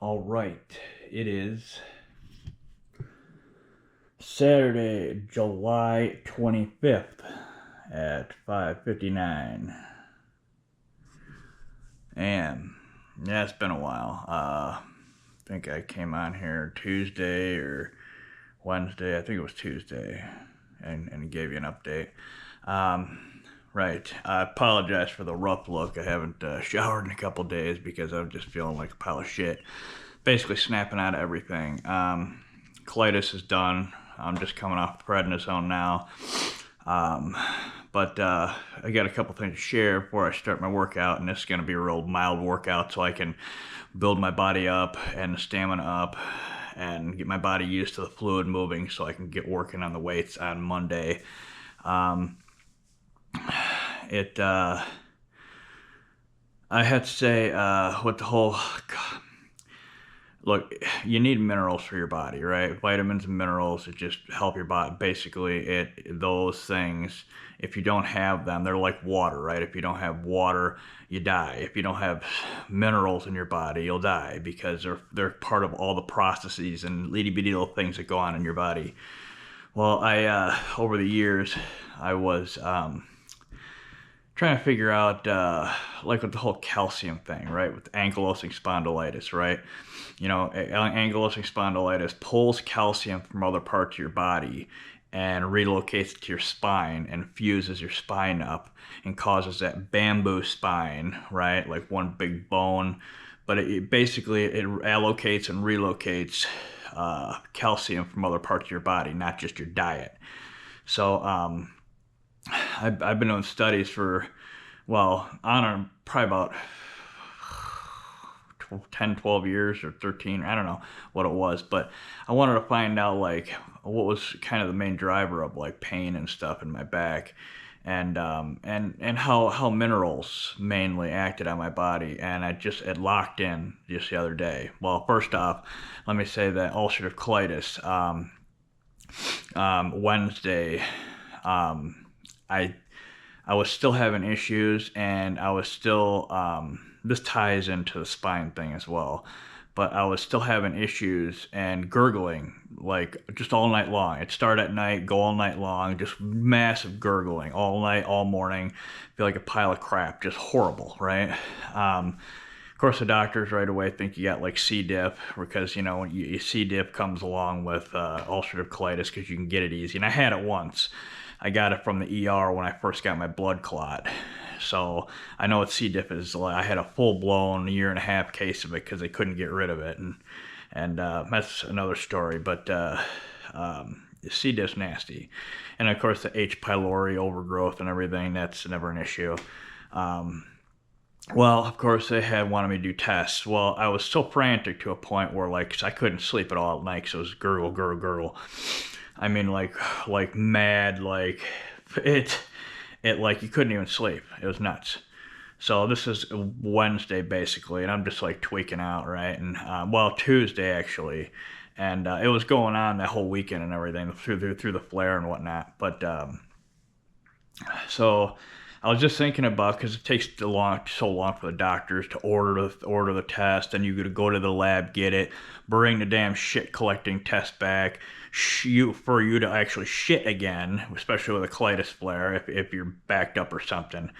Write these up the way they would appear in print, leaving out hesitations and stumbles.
All right, it is Saturday, July 25th at 5:59. And yeah, it's been a while. I think I came on here Tuesday or Wednesday. I think it was Tuesday, and gave you an update. Right. I apologize for the rough look. I haven't showered in a couple days because I'm just feeling like a pile of shit. Basically, snapping out of everything. Colitis is done. I'm just coming off prednisone now. Um, but I got a couple things to share before I start my workout, and this is going to be a real mild workout so I can build my body up and the stamina up and get my body used to the fluid moving so I can get working on the weights on Monday. Um, it I had to say with the whole look, you need minerals for your body, right? Vitamins and minerals that just help your body. Basically, those things, if you don't have them, they're like water, right? If you don't have water, you die. If you don't have minerals in your body, you'll die because they're part of all the processes and itty bitty little things that go on in your body. Well, I over the years, I was trying to figure out like with the whole calcium thing, right? With ankylosing spondylitis, right? Ankylosing spondylitis pulls calcium from other parts of your body and relocates it to your spine and fuses your spine up and causes that bamboo spine, right? Like one big bone. But it allocates and relocates calcium from other parts of your body, not just your diet. So I've been doing studies for, well, on probably about 10, 12 years or 13. I don't know what it was, but I wanted to find out like what was kind of the main driver of like pain and stuff in my back, and how minerals mainly acted on my body, and it locked in just the other day. Well, first off, let me say that ulcerative colitis. Wednesday, I I was still having issues, and I was still this ties into the spine thing as well. But I was still having issues and gurgling like just all night long. It started at night, go all night long, just massive gurgling all night, all morning. Feel like a pile of crap, just horrible, right? Of course, the doctors right away think you got like C. diff because when C. diff comes along with ulcerative colitis because you can get it easy. And I had it once. I got it from the ER when I first got my blood clot. So I know what C. diff is. I had a full blown year and a half case of it because they couldn't get rid of it, and that's another story. But C. diff's nasty, and of course the H. pylori overgrowth and everything. That's never an issue. Um, well, of course, they had wanted me to do tests. Well, I was so frantic to a point where, like, 'cause I couldn't sleep at all at night because it was gurgle, gurgle, gurgle. I mean, like mad, like it, like you couldn't even sleep. It was nuts. So this is Wednesday basically, and I'm just like tweaking out, right? And well, Tuesday actually, and it was going on that whole weekend and everything through the flare and whatnot. But so I was just thinking about because it takes so long for the doctors to order the test, and you got to go to the lab, get it, bring the damn shit collecting test back, for you to actually shit again, especially with a colitis flare if you're backed up or something,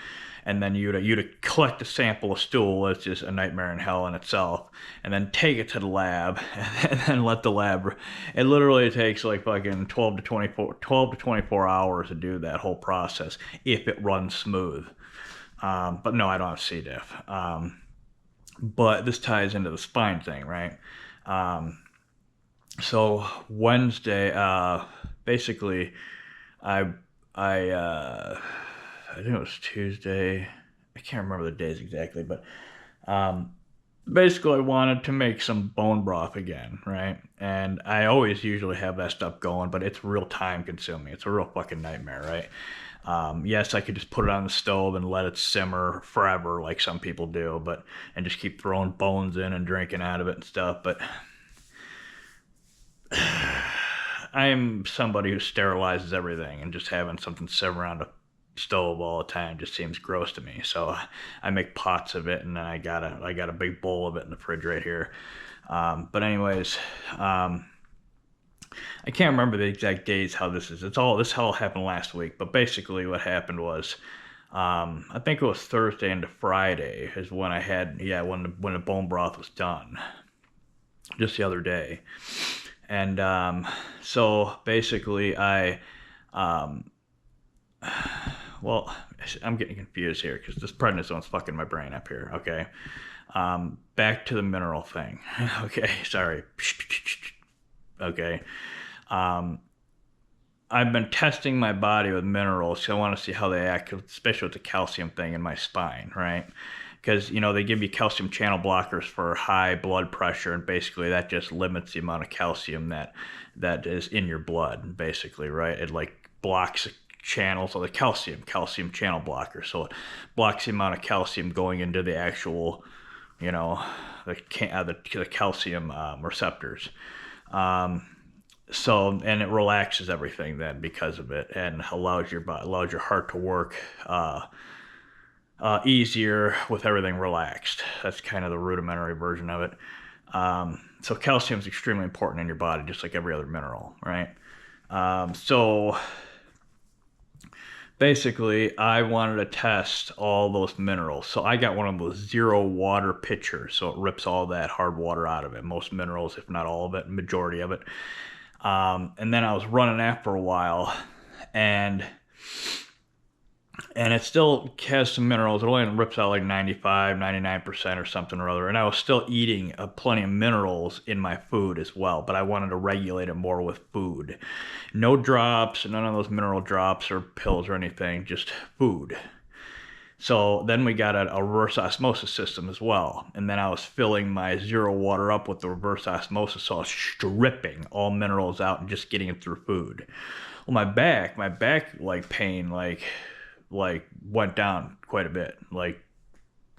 and then you to collect a sample of stool. It's just a nightmare in hell in itself, and then take it to the lab, and then let the lab. It literally takes like fucking 12 to 24 hours to do that whole process if it runs smooth. But no, I don't have C. diff. But this ties into the spine thing, right? Um, so Wednesday, basically, I I think it was Tuesday. I can't remember the days exactly, but um, basically I wanted to make some bone broth again, right? And I always usually have that stuff going, but it's real time consuming. It's a real fucking nightmare, right? Yes, I could just put it on the stove and let it simmer forever, like some people do, but and just keep throwing bones in and drinking out of it and stuff. But I am somebody who sterilizes everything, and just having something sit around to stove all the time. It just seems gross to me. So I make pots of it, and then I got a big bowl of it in the fridge right here. But anyways, I can't remember the exact days how this is. This all happened last week. But basically, what happened was, I think it was Thursday into Friday is when I had when the bone broth was done, just the other day. And so basically, well, I'm getting confused here because this prednisone's fucking my brain up here. Okay, back to the mineral thing. Okay, sorry. Okay. I've been testing my body with minerals because I want to see how they act, especially with the calcium thing in my spine, right? Because, they give you calcium channel blockers for high blood pressure, and basically that just limits the amount of calcium that is in your blood, basically, right? It like blocks channels of the calcium channel blocker. So it blocks the amount of calcium going into the actual, the calcium receptors. And it relaxes everything then because of it, and allows your heart to work easier with everything relaxed. That's kind of the rudimentary version of it. So calcium is extremely important in your body, just like every other mineral, right? So basically, I wanted to test all those minerals. So I got one of those zero water pitchers, so it rips all that hard water out of it. Most minerals, if not all of it, majority of it. And then I was running after a while, and it still has some minerals. It only rips out like 95, 99% or something or other. And I was still eating plenty of minerals in my food as well, but I wanted to regulate it more with food. No drops, none of those mineral drops or pills or anything, just food. So then we got a reverse osmosis system as well. And then I was filling my zero water up with the reverse osmosis. So I was stripping all minerals out and just getting it through food. Well, my back like pain, like went down quite a bit, like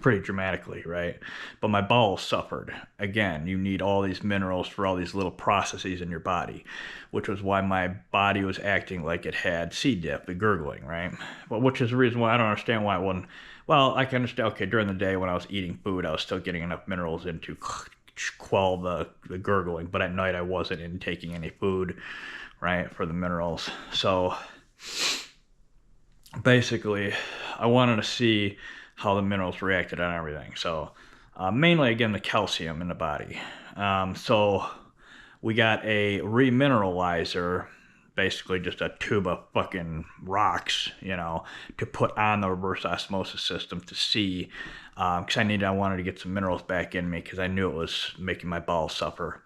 pretty dramatically, right? But my bowels suffered. Again, you need all these minerals for all these little processes in your body, which was why my body was acting like it had C. diff, the gurgling, right? Well, which is the reason why I don't understand why it wasn't. Well, I can understand, okay, during the day when I was eating food, I was still getting enough minerals in to quell the gurgling, but at night I wasn't intaking any food, right, for the minerals. So basically, I wanted to see how the minerals reacted on everything. So mainly, again, the calcium in the body. So we got a remineralizer, basically just a tube of fucking rocks, to put on the reverse osmosis system to see, because I wanted to get some minerals back in me because I knew it was making my bowels suffer.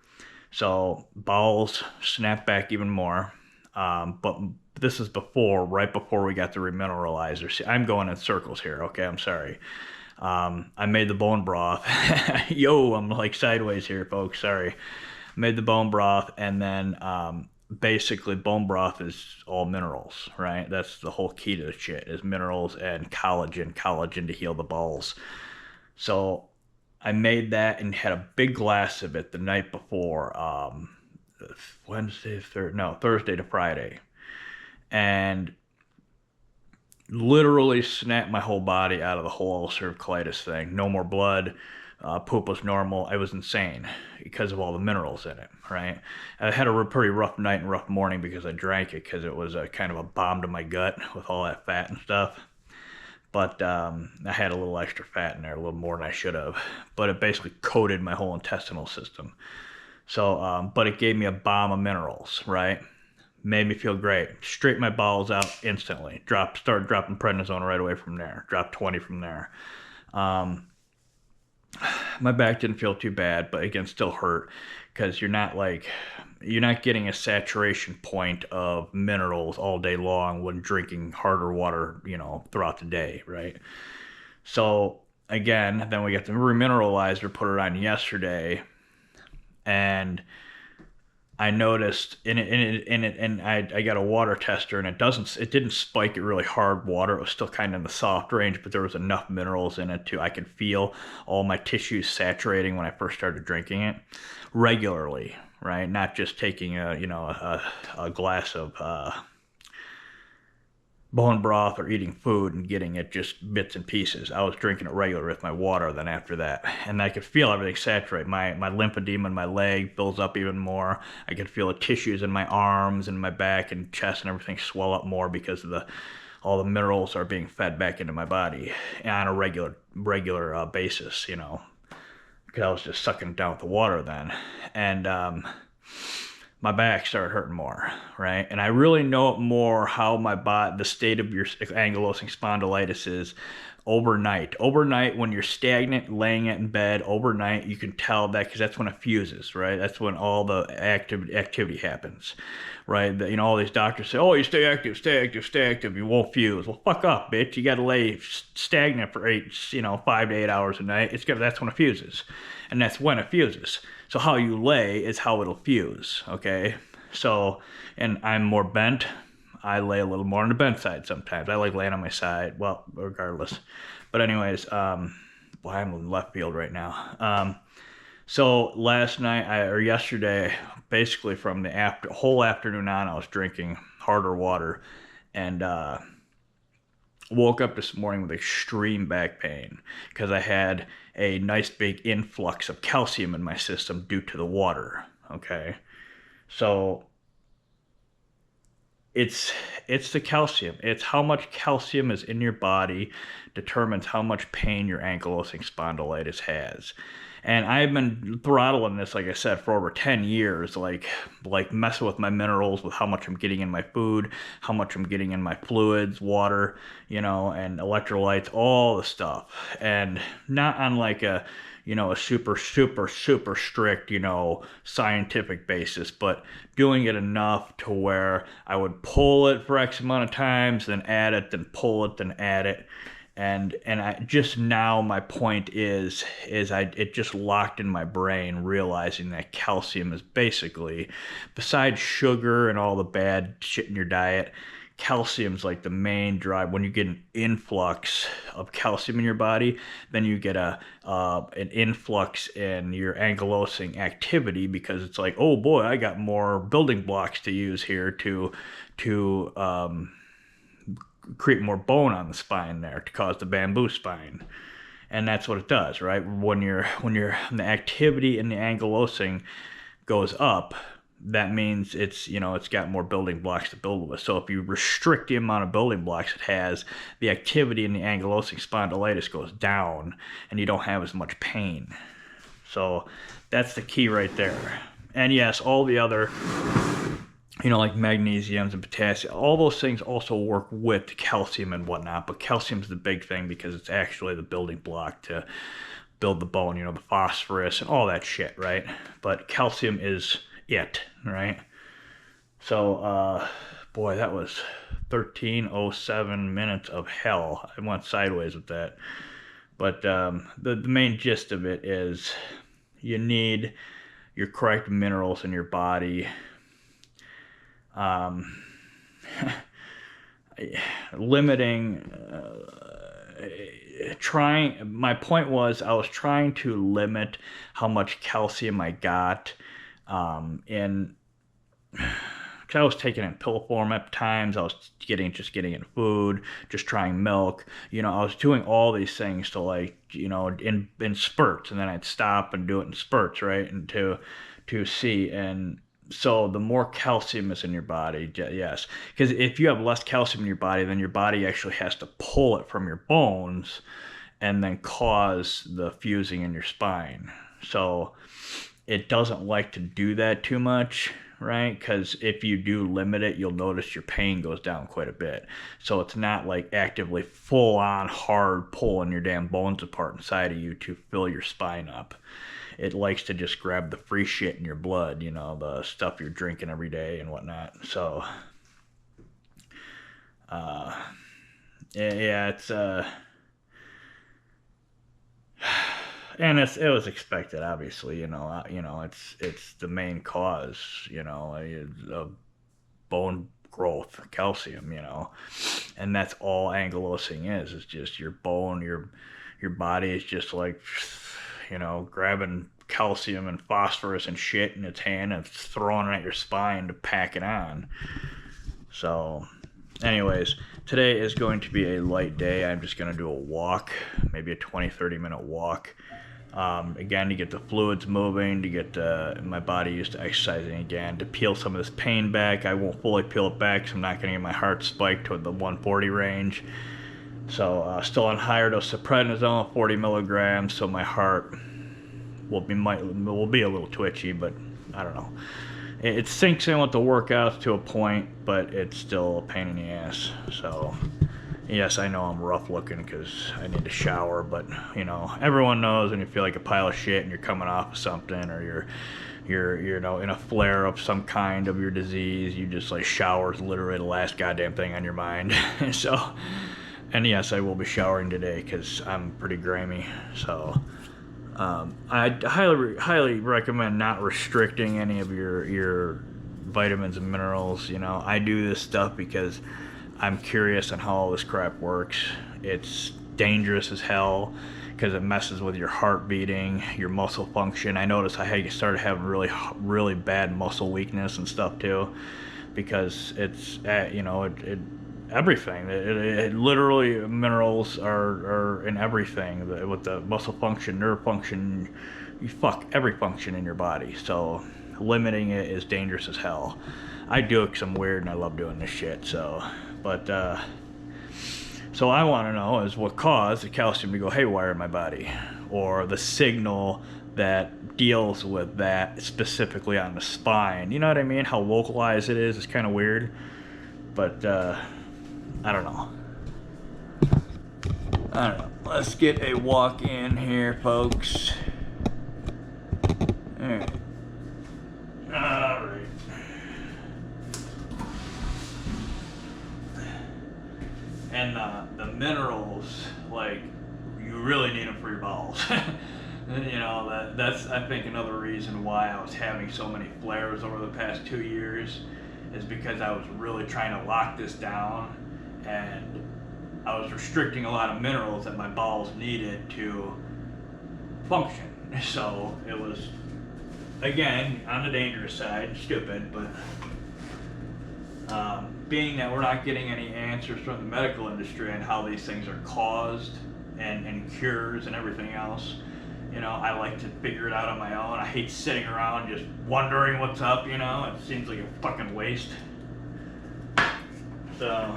So bowels snapped back even more, but this is right before we got the remineralizer. See, I'm going in circles here. Okay, I'm sorry. I made the bone broth. Yo, I'm like sideways here, folks. Sorry. Made the bone broth, and then basically bone broth is all minerals, right? That's the whole key to the shit, is minerals and collagen to heal the bowels. So I made that and had a big glass of it the night before, Thursday to Friday. And literally snapped my whole body out of the whole ulcerative colitis thing. No more blood. Poop was normal. I was insane because of all the minerals in it, right? I had a pretty rough night and rough morning because I drank it, because it was a kind of a bomb to my gut with all that fat and stuff. But I had a little extra fat in there, a little more than I should have. But it basically coated my whole intestinal system. So, but it gave me a bomb of minerals, right? Made me feel great. Straightened my bowels out instantly. Started dropping prednisone right away from there. Dropped 20 from there. My back didn't feel too bad, but again, still hurt, because you're not getting a saturation point of minerals all day long when drinking harder water, throughout the day, right? So again, then we got the remineralizer, put it on yesterday, and I noticed and I got a water tester, and it didn't spike it really hard water. It was still kind of in the soft range, but there was enough minerals in it I could feel all my tissues saturating when I first started drinking it regularly, right? Not just taking a glass of bone broth or eating food and getting it just bits and pieces. I was drinking it regular with my water then after that. And I could feel everything saturate. My lymphedema in my leg builds up even more. I could feel the tissues in my arms and my back and chest and everything swell up more because of all the minerals are being fed back into my body on a regular basis, you know, because I was just sucking down with the water then. And my back started hurting more, right? And I really know more how my body, the state of your ankylosing spondylitis is overnight. Overnight, when you're stagnant, laying it in bed, overnight, you can tell that because that's when it fuses, right? That's when all the activity happens, right? You know, all these doctors say, oh, you stay active, stay active, stay active, you won't fuse. Well, fuck up, bitch. You got to lay stagnant for 5 to 8 hours a night. That's when it fuses. And that's when it fuses. So how you lay is how it'll fuse, okay? So, and I'm more bent. I lay a little more on the bent side sometimes. I like laying on my side, well, regardless. But anyways, I'm in left field right now. So last night, or yesterday, basically from the whole afternoon on, I was drinking harder water, and woke up this morning with extreme back pain because I had a nice big influx of calcium in my system due to the water, okay? So it's the calcium. It's how much calcium is in your body determines how much pain your ankylosing spondylitis has. And I've been throttling this, like I said, for over 10 years, like messing with my minerals, with how much I'm getting in my food, how much I'm getting in my fluids, water, you know, and electrolytes, all the stuff. And not on like a super strict, scientific basis, but doing it enough to where I would pull it for X amount of times, then add it, then pull it, then add it. And I just now, my point is it just locked in my brain, realizing that calcium is basically, besides sugar and all the bad shit in your diet, calcium's like the main drive. When you get an influx of calcium in your body, then you get an influx in your ankylosing activity, because it's like, oh boy, I got more building blocks to use here to create more bone on the spine there to cause the bamboo spine. And that's what it does, right? When the activity in the ankylosing goes up, that means it's got more building blocks to build with. So if you restrict the amount of building blocks it has, the activity in the ankylosing spondylitis goes down and you don't have as much pain. So that's the key right there. And yes, all the other like magnesiums and potassium, all those things also work with calcium and whatnot, but calcium's the big thing because it's actually the building block to build the bone, the phosphorus and all that shit, right? But calcium is it, right? So, boy, that was 13:07 minutes of hell. I went sideways with that. But the main gist of it is you need your correct minerals in your body. Limiting, my point was I was trying to limit how much calcium I got, because I was taking it in pill form at times. I was getting in food, just trying milk. I was doing all these things to in spurts, and then I'd stop and do it in spurts, right? And to see. And so the more calcium is in your body, yes, because if you have less calcium in your body, then your body actually has to pull it from your bones and then cause the fusing in your spine. So it doesn't like to do that too much, right? Because if you do limit it, you'll notice your pain goes down quite a bit. So it's not like actively full on hard pulling your damn bones apart inside of you to fill your spine up. It likes to just grab the free shit in your blood, the stuff you're drinking every day and whatnot. So, yeah, it's, and it was expected, obviously, it's the main cause, of bone growth, calcium, and that's all ankylosing is. It's just your bone, your body is just like, grabbing calcium and phosphorus and shit in its hand and throwing it at your spine to pack it on. So, anyways, Today is going to be a light day. I'm just going to do a walk, maybe a 20-30 minute walk. Again, to get the fluids moving, to get my body used to exercising again, to peel some of this pain back. I won't fully peel it back because I'm not going to get my heart spiked toward the 140 range. So still on higher dose of prednisone, 40 milligrams, so my heart will be a little twitchy, but I don't know. It sinks in with the workouts to a point, but it's still a pain in the ass. So, yes, I know I'm rough looking because I need to shower, but, you know, everyone knows when you feel like a pile of shit and you're coming off of something, or you're you know, in a flare of some kind of your disease, you just, like, shower's literally the last goddamn thing on your mind. So, and yes, I will be showering today because I'm pretty grimy, so... I highly recommend not restricting any of your vitamins and minerals. You know, I do this stuff because I'm curious on how all this crap works. It's dangerous as hell because it messes with your heart beating, your muscle function. I noticed I started having really bad muscle weakness and stuff too, because it's you know, everything. It literally, minerals are in everything. With the muscle function, nerve function, you fuck every function in your body. So limiting it is dangerous as hell. I do it because I'm weird and I love doing this shit. So, but so I want to know is what caused the calcium to go haywire in my body, or the signal that deals with that specifically on the spine. You know what I mean? How localized it is. It's kind of weird, but. I don't know. Let's get a walk in here, folks. Alright. Alright. And the minerals, like, you really need them for your bowels. And, you know, that's, I think, another reason why I was having so many flares over the past 2 years, is because I was really trying to lock this down. And I was restricting a lot of minerals that my bowels needed to function. So it was, again, on the dangerous side, stupid, but being that we're not getting any answers from the medical industry on how these things are caused and cures and everything else, you know, I like to figure it out on my own. I hate sitting around just wondering what's up, you know. It seems like a fucking waste. So...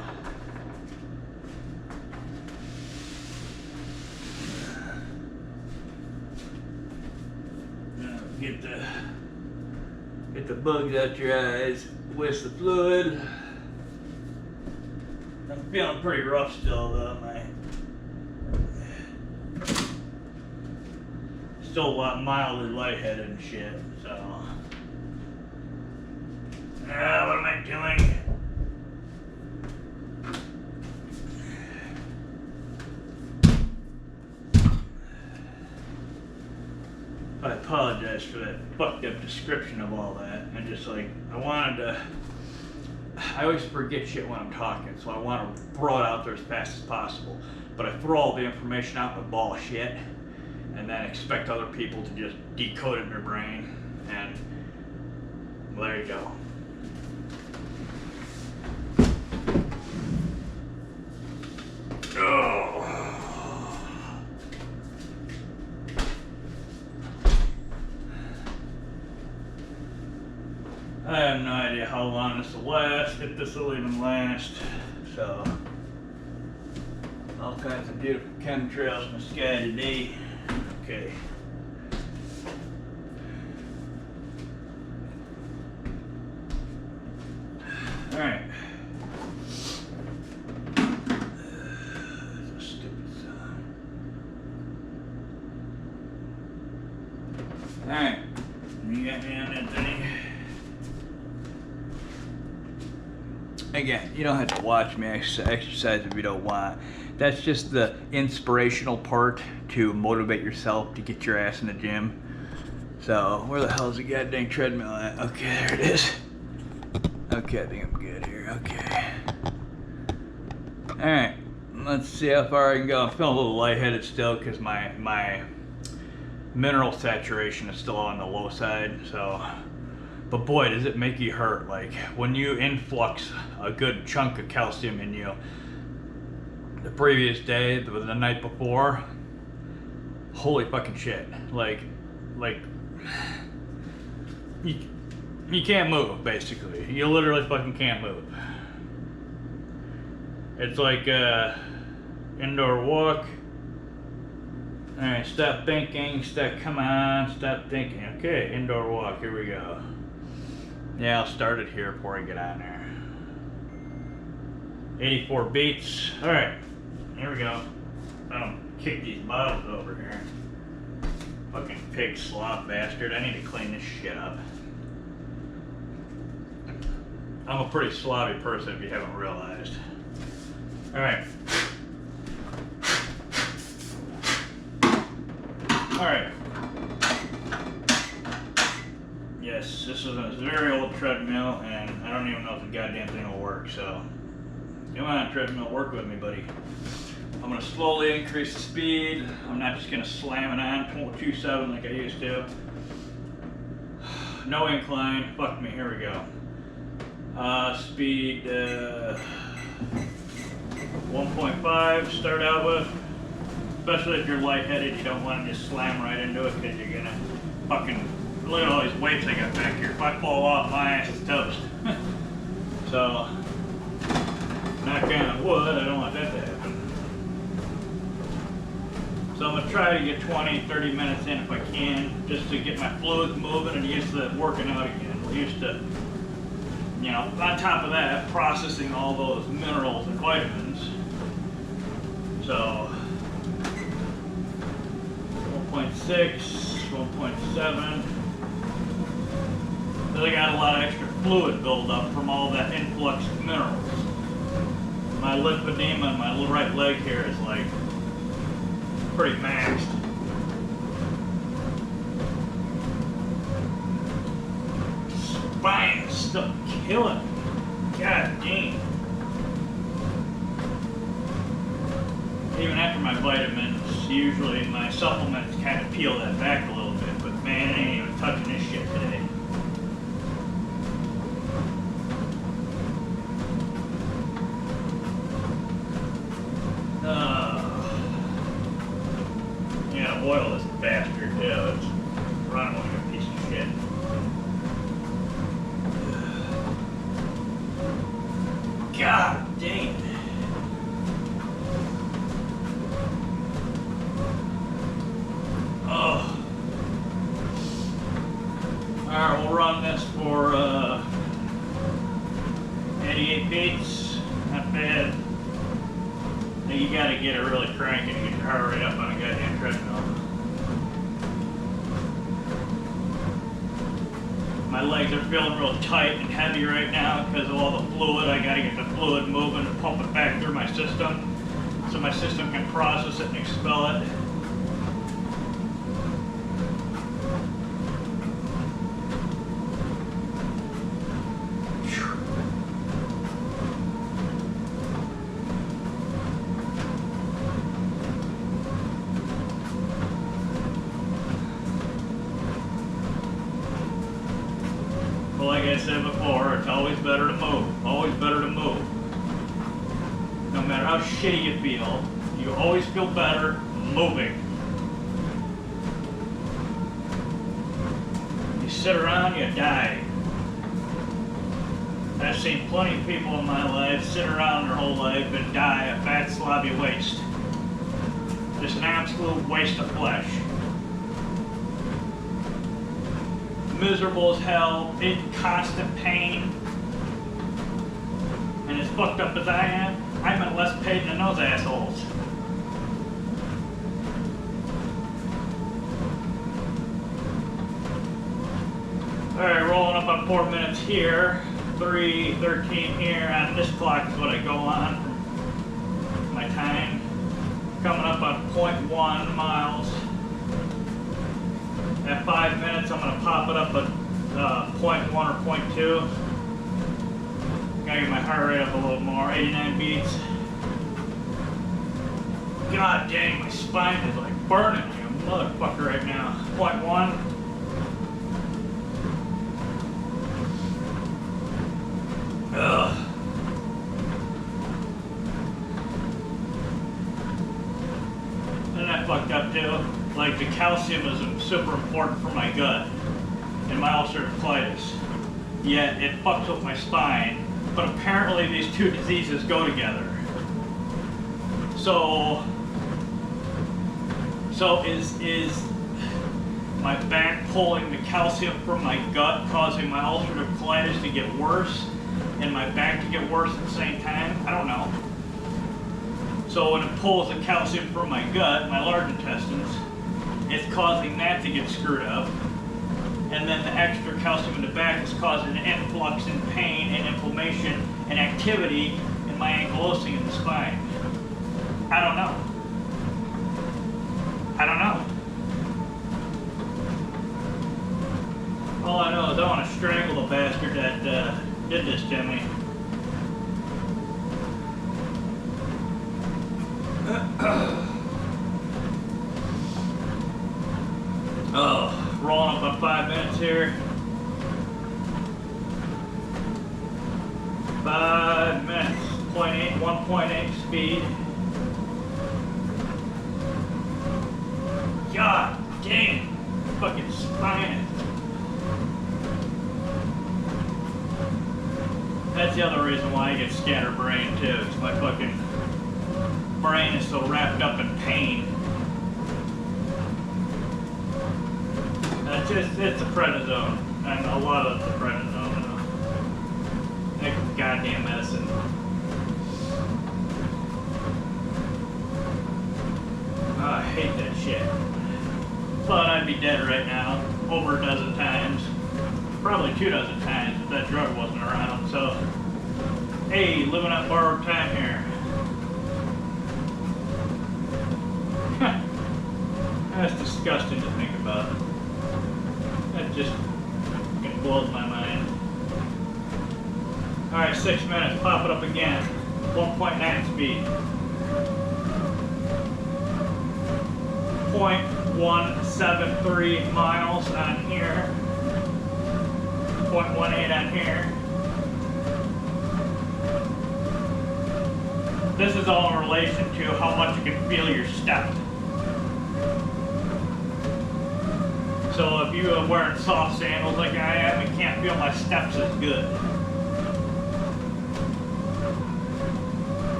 Get the bugs out your eyes, whisk the fluid. I'm feeling pretty rough still though, still a lot mildly lightheaded and shit, so. What am I doing? I apologize for that fucked up description of all that. And just like, I always forget shit when I'm talking, so I want to throw it out there as fast as possible. But I throw all the information out in a ball of shit, and then expect other people to just decode it in their brain. And, well, there you go. I have no idea how long this will last, if this will even last. So, all kinds of beautiful chemtrails in the sky today. Okay. All right. That's a stupid sound. All right. You got me on that thing. Again, you don't have to watch me exercise if you don't want. That's just the inspirational part to motivate yourself to get your ass in the gym. So, where the hell's the goddamn treadmill at? Okay, there it is. Okay, I think I'm good here. Okay. Alright, let's see how far I can go. I'm feeling a little lightheaded still because my mineral saturation is still on the low side, so... But boy, does it make you hurt. Like, when you influx a good chunk of calcium in you, the previous day, the night before. Holy fucking shit. Like, you can't move, basically. You literally fucking can't move. It's like indoor walk. Alright, stop thinking, come on, stop thinking. Okay, indoor walk, here we go. Yeah, I'll start it here before I get on there. 84 beats. Alright, here we go. I'll kick these bottles over here. Fucking pig slop bastard. I need to clean this shit up. I'm a pretty sloppy person if you haven't realized. Alright. Alright. Yes, this is a very old treadmill, and I don't even know if the goddamn thing will work, so come on, treadmill, work with me, buddy. I'm going to slowly increase the speed. I'm not just going to slam it on 0.27 like I used to. No incline. Fuck me. Here we go. Speed 1.5 start out with. Especially if you're lightheaded, you don't want to just slam right into it because you're going to fucking... Look at all these weights I got back here. If I fall off, my ass is toast. So, knock on wood, I don't want that to happen. So I'm going to try to get 20-30 minutes in if I can, just to get my fluids moving and used to working out again. We're used to, you know, on top of that, processing all those minerals and vitamins. So, 1.6, 1.7. So I got a lot of extra fluid buildup from all that influx of minerals. My lymphedema in my right leg here is like pretty maxed. Spine is still killing me. God dang. Even after my vitamins, usually my supplements kind of peel that back a little bit, but man, I ain't even touching this shit today. Yeah, oil this bastard too. It's running like a piece of shit. God dang it. Oh. Alright, we'll run this for 88 beats. Not bad. Now you gotta get it really cranking to get your heart rate up on a goddamn treadmill. My legs are feeling real tight and heavy right now because of all the fluid. I gotta get the fluid moving and pump it back through my system so my system can process it and expel it. Like I said before, it's always better to move. Always better to move. No matter how shitty you feel, you always feel better moving. You sit around, you die. I've seen plenty of people in my life sit around their whole life and die a fat, slobby waste. Just an absolute waste of flesh. Miserable as hell, in constant pain, and as fucked up as I am, I'm in less pain than those assholes. Alright, rolling up on 4 minutes here, 3:13 here on this clock is what I go on for my time. Coming up on 0.1 miles. At 5 minutes, I'm going to pop it up at 0.1 or 0.2. Gotta get my heart rate up a little more, 89 beats. God dang, my spine is like burning like a motherfucker right now. 0.1. Ugh. like the calcium is super important for my gut and my ulcerative colitis. Yet it fucks with my spine. But apparently these two diseases go together. So is my back pulling the calcium from my gut causing my ulcerative colitis to get worse and my back to get worse at the same time? I don't know. So when it pulls the calcium from my gut, my large intestines, it's causing that to get screwed up. And then the extra calcium in the back is causing an influx in pain and inflammation and activity in my ankylosing in the spine. I don't know. I don't know. All I know is I want to strangle the bastard that did this to me. Oh, rolling up on 5 minutes here. 5 minutes, 1.8 speed. God dang, fucking spine. That's the other reason why I get scatterbrained too. It's my fucking brain is so wrapped up in pain. It's a prednisone, and a lot of it's a prednisone. That goddamn medicine. Oh, I hate that shit. Thought I'd be dead right now, over a dozen times. Probably 2 dozen times if that drug wasn't around. So, hey, living on borrowed time here. That's disgusting to think about. That just fucking blows my mind. Alright, 6 minutes, pop it up again. 1.9 speed. 0.173 miles on here. 0.18 on here. This is all in relation to how much you can feel your step. So if you are wearing soft sandals like I am, you can't feel my steps as good.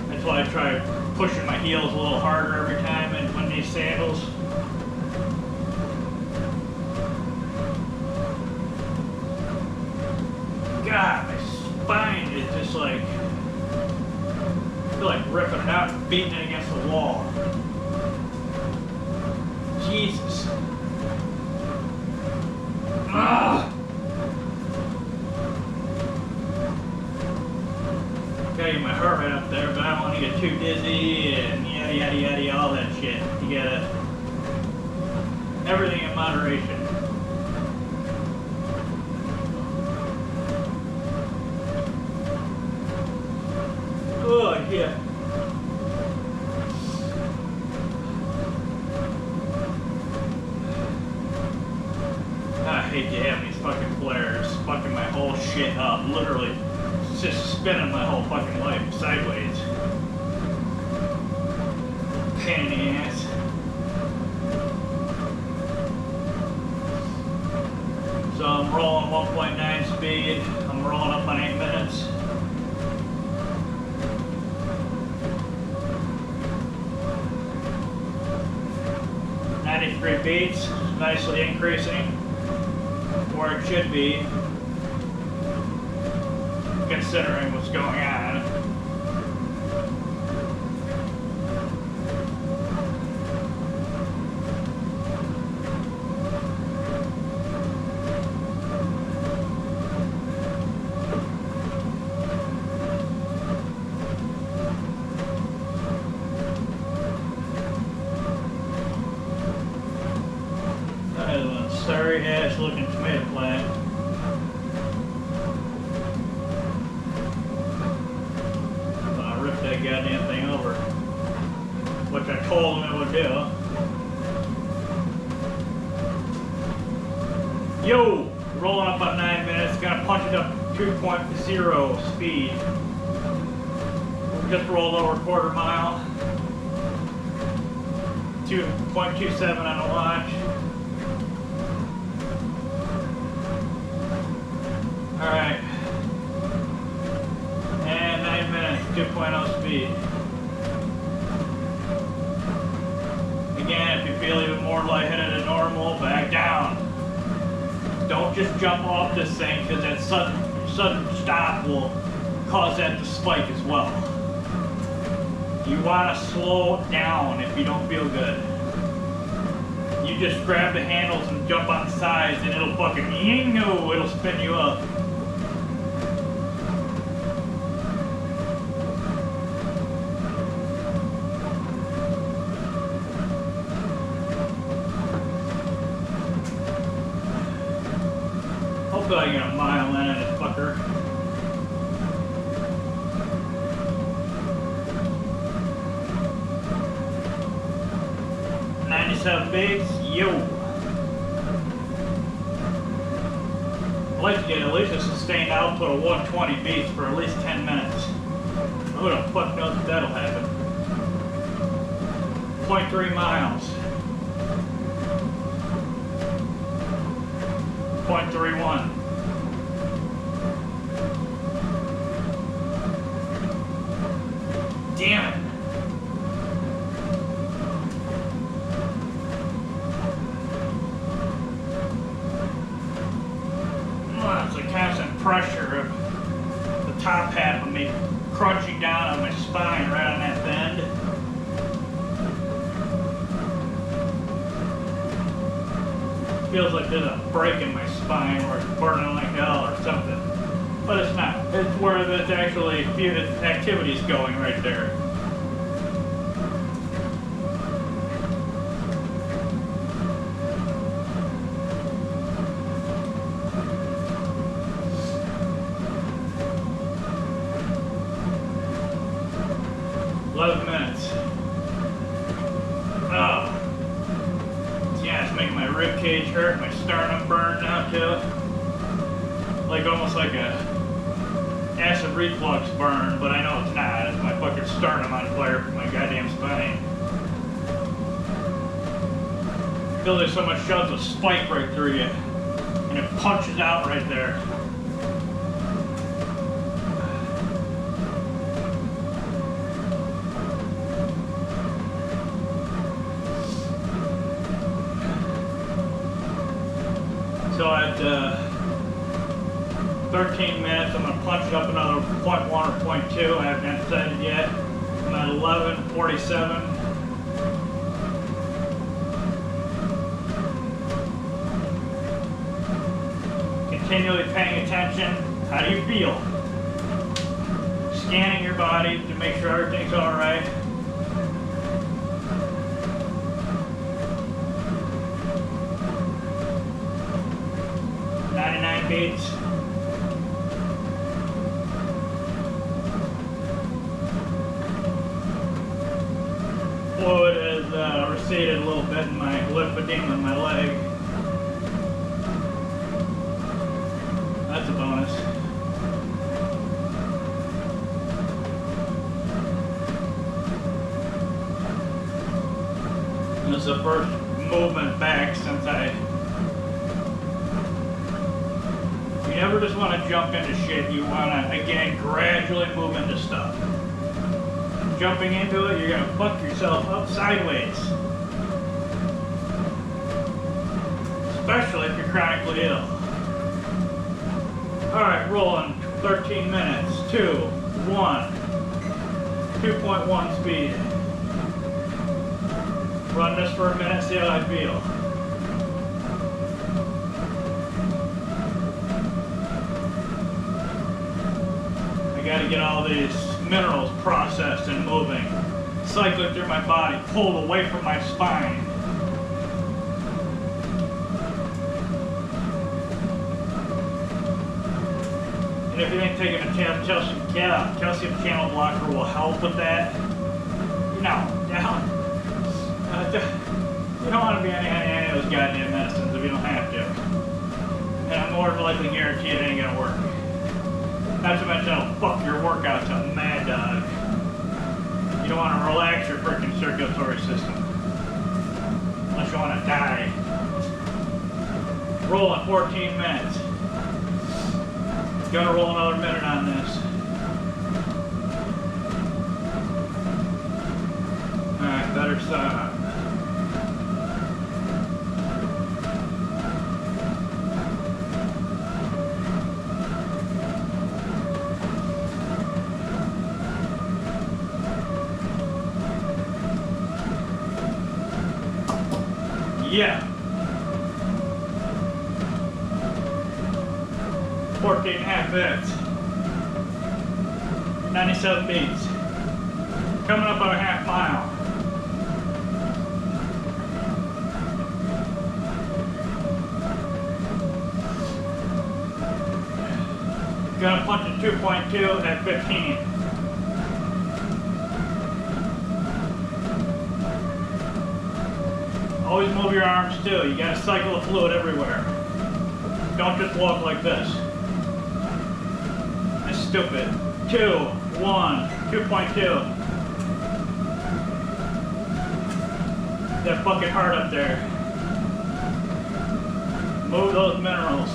That's why I try pushing my heels a little harder every time and when these sandals. God, my spine is just like, I feel like ripping it out and beating it against the wall. Jesus. Ah. Okay, my heart rate up there, but I don't want to get too dizzy and yada yada yada, all that shit. You gotta, everything in moderation. Oh, yeah. I hate to have these fucking flares fucking my whole shit up. Literally, it's just spinning my whole fucking life sideways. Pain in the ass. So I'm rolling 1.9 speed. I'm rolling up on 8 minutes. Beats, nicely increasing where it should be considering what's going on. Sorry ass looking tomato plant. I ripped that goddamn thing over, which I told him it would do. Yo! Rolling up on 9 minutes, gonna punch it up 2.0 speed. Just rolled over a quarter mile. 2.27 on the watch. Alright. And 9 minutes, 2.0 speed. Again, if you feel even more lightheaded than normal, back down. Don't just jump off this thing, because that sudden stop will cause that to spike as well. You want to slow down if you don't feel good. You just grab the handles and jump on the sides and it'll fucking, it'll spin you up. Hopefully I get a mile in this fucker. Beats, yo. I'd like to get at least a sustained output of 120 beats for at least 10 minutes. Who the fuck knows if that'll happen? 0.3 miles. 0.31. Damn it. Pressure of the top half of me crunching down on my spine right on that bend. Feels like there's a break in my spine where it's burning like hell or something. But it's not. It's where it's actually activity's going right there. Cage hurt, my sternum burned now too. Like almost like a acid reflux burn, but I know it's not. It's my fucking sternum on fire from my goddamn spine. Feels like someone shoves a spike right through you, and it punches out right there. So at 13 minutes, I'm going to punch it up another 0.1 or 0.2. I haven't decided yet. I'm at 11:47. Continually paying attention. How do you feel? Scanning your body to make sure everything's all right. Beats. Fluid has receded a little bit in my lymphedema in my leg. That's a bonus. This is the first movement back since you never just want to jump into shit. You want to, again, gradually move into stuff. Jumping into it, you're going to fuck yourself up sideways. Especially if you're chronically ill. Alright, rolling. 13 minutes. 2, 1. 2.1 speed. Run this for a minute, see how I feel. I gotta get all these minerals processed and moving, cycling through my body, pulled away from my spine. And if you ain't taking a calcium channel blocker will help with that. You don't want to be on any of those goddamn medicines if you don't have to. And I'm more than likely guaranteed it ain't gonna work. Not to mention it'll fuck your workouts up mad dog. You don't want to relax your freaking circulatory system. Unless you want to die. Rolling 14 minutes. Gonna roll another minute on this. Alright, better stop. Yeah. 14 and a half minutes. 97 beats. Coming up on a half mile. Gonna punch a 2.2 at 15. Always move your arms too. You gotta cycle the fluid everywhere. Don't just walk like this. That's stupid. 2, 1, 2.2. That fucking heart up there. Move those minerals.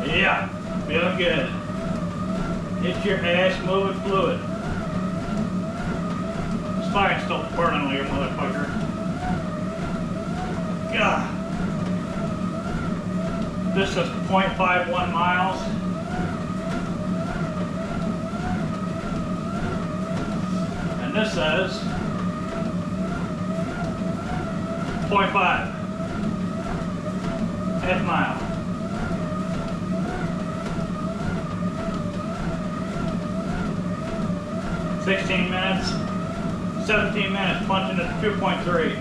Yeah, feeling good. It's your ass moving fluid. Spine's still burning like a motherfucker. God. This is 0.51 miles. And this says 0.5. Half mile. $16 minutes, 17 minutes, punching at 2.3.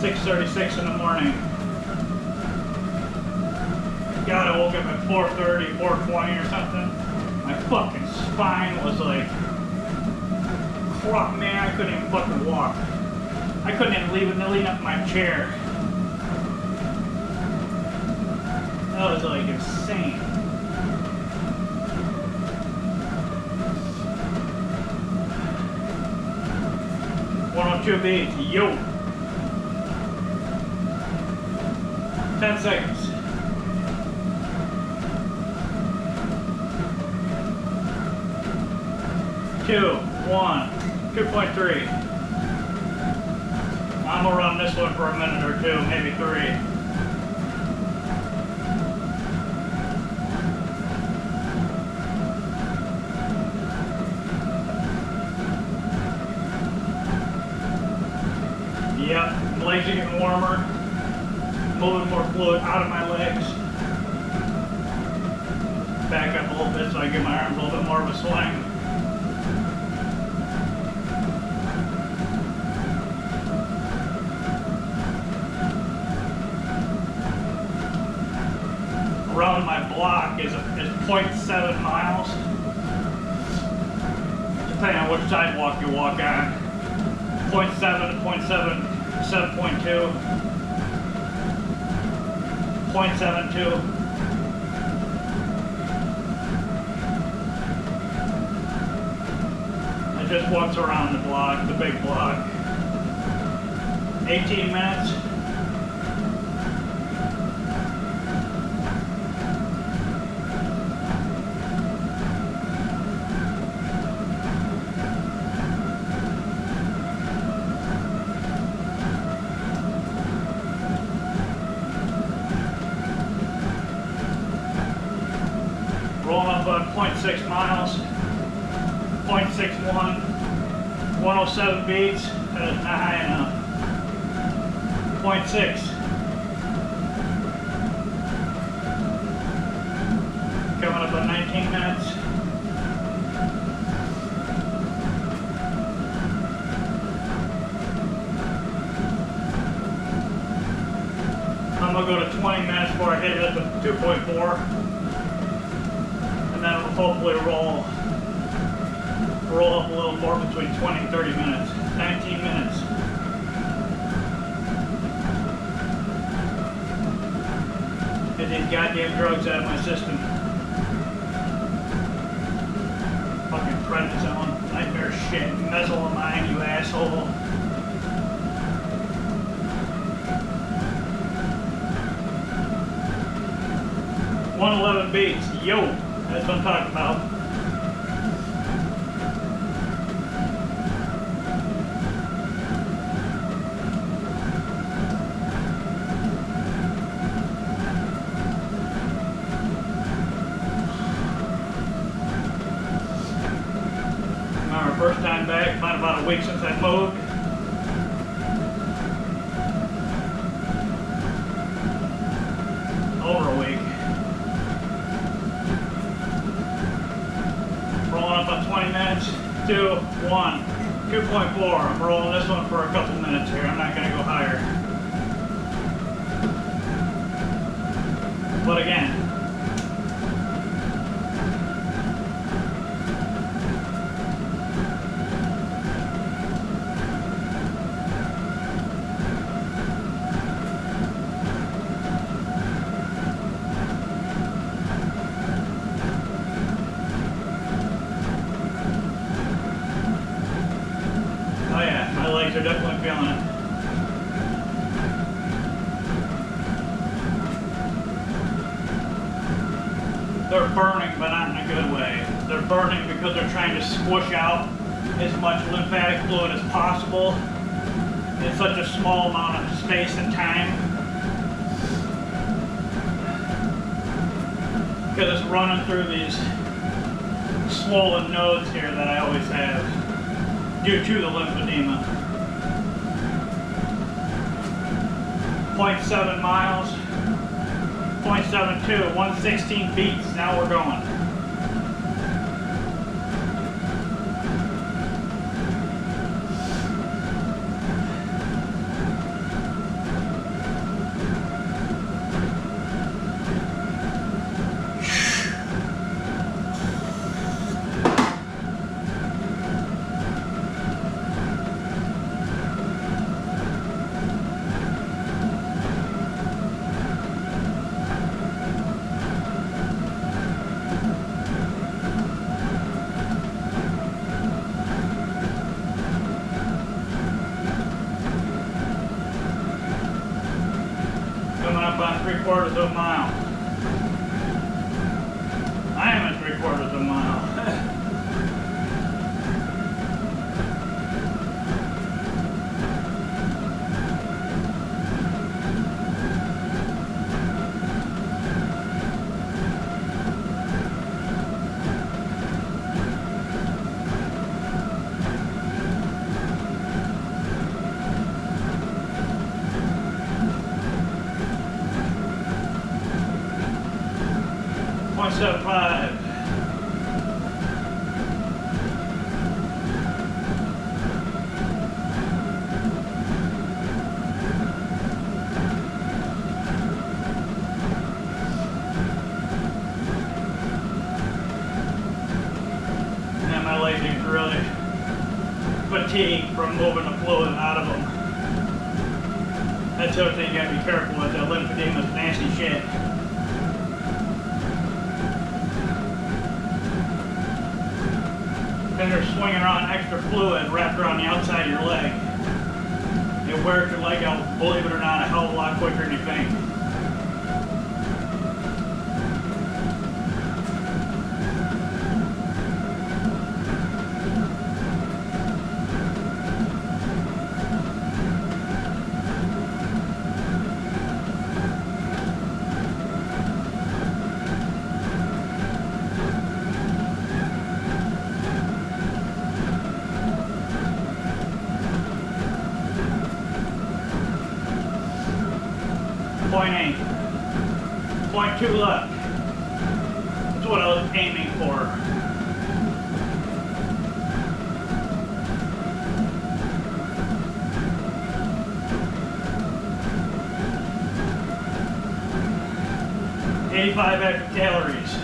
$6:36 in the morning. God, I woke up at 4:30, 4:20 or something. My fucking spine was like, man, I couldn't even fucking walk. I couldn't even lean up my chair. That was like insane. $102 beats, yo. 10 seconds. 2, 1. 2.3. I'm gonna run this one for a minute or two, maybe 3. Yep, my legs are getting warmer. Moving more fluid out of my legs. Back up a little bit so I give my arms a little bit more of a swing. Around my block is 0.7 miles. Depending on which sidewalk you walk on. 0.7 to 0.7, 7.2, 0.72. I just walked around the block, the big block. 18 minutes. Rolling up about 0.6 miles, 0.61, 107 beats, that is not high enough. 0.6. Coming up on 19 minutes. 20 minutes before I hit it at the 2.4. And then it'll hopefully roll up a little more between 20 and 30 minutes. 19 minutes. Get these goddamn drugs out of my system. Fucking prednisone, nightmare shit, mesalamine, you asshole. $111 beats, yo, that's what I'm talking about. First time back, about a week since I moved. Over a week. Rolling up on 20 minutes, 2, 1, 2.4. I'm rolling this one for a couple minutes here. I'm not going to go higher. But again, they're definitely feeling it. They're burning, but not in a good way. They're burning because they're trying to squish out as much lymphatic fluid as possible in such a small amount of space and time. Because it's running through these swollen nodes here that I always have due to the lymphedema. 0.7 miles, 0.72, 116 beats, now we're going. About 3/4 of a mile. I am at 3/4 of a mile. .75. And my legs are really fatigued from moving the fluid out of them. That's the other thing you gotta be careful with. That lymphedema is nasty shit. Then they're swinging around extra fluid wrapped around the outside of your leg. It wears your leg out, believe it or not, a hell of a lot quicker than you think. .8. 0.2 left. That's what I was aiming for. 85 active calories.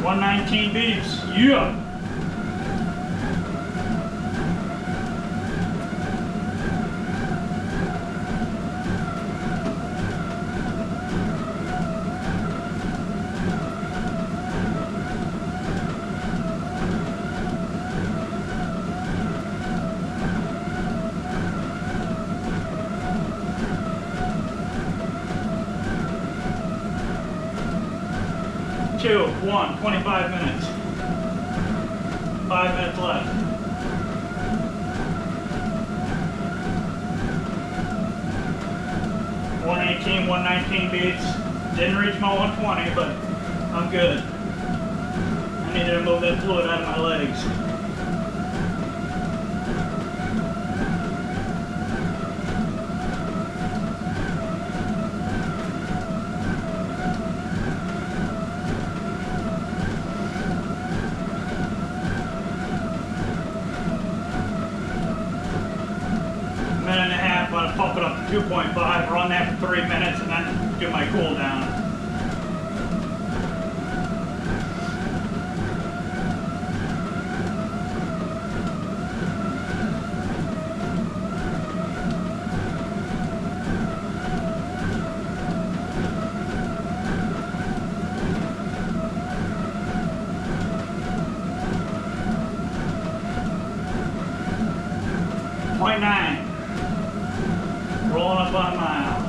$119 beats. Yeah. Two, 25 minutes. 5 minutes left. $118, $119 beats. Didn't reach my 120, but I'm good. I needed to move that fluid out of my legs. Minute and a half, I'm gonna pump it up to 2.5, run that for 3 minutes, and then do my cool down. .9. Rolling up on a mile.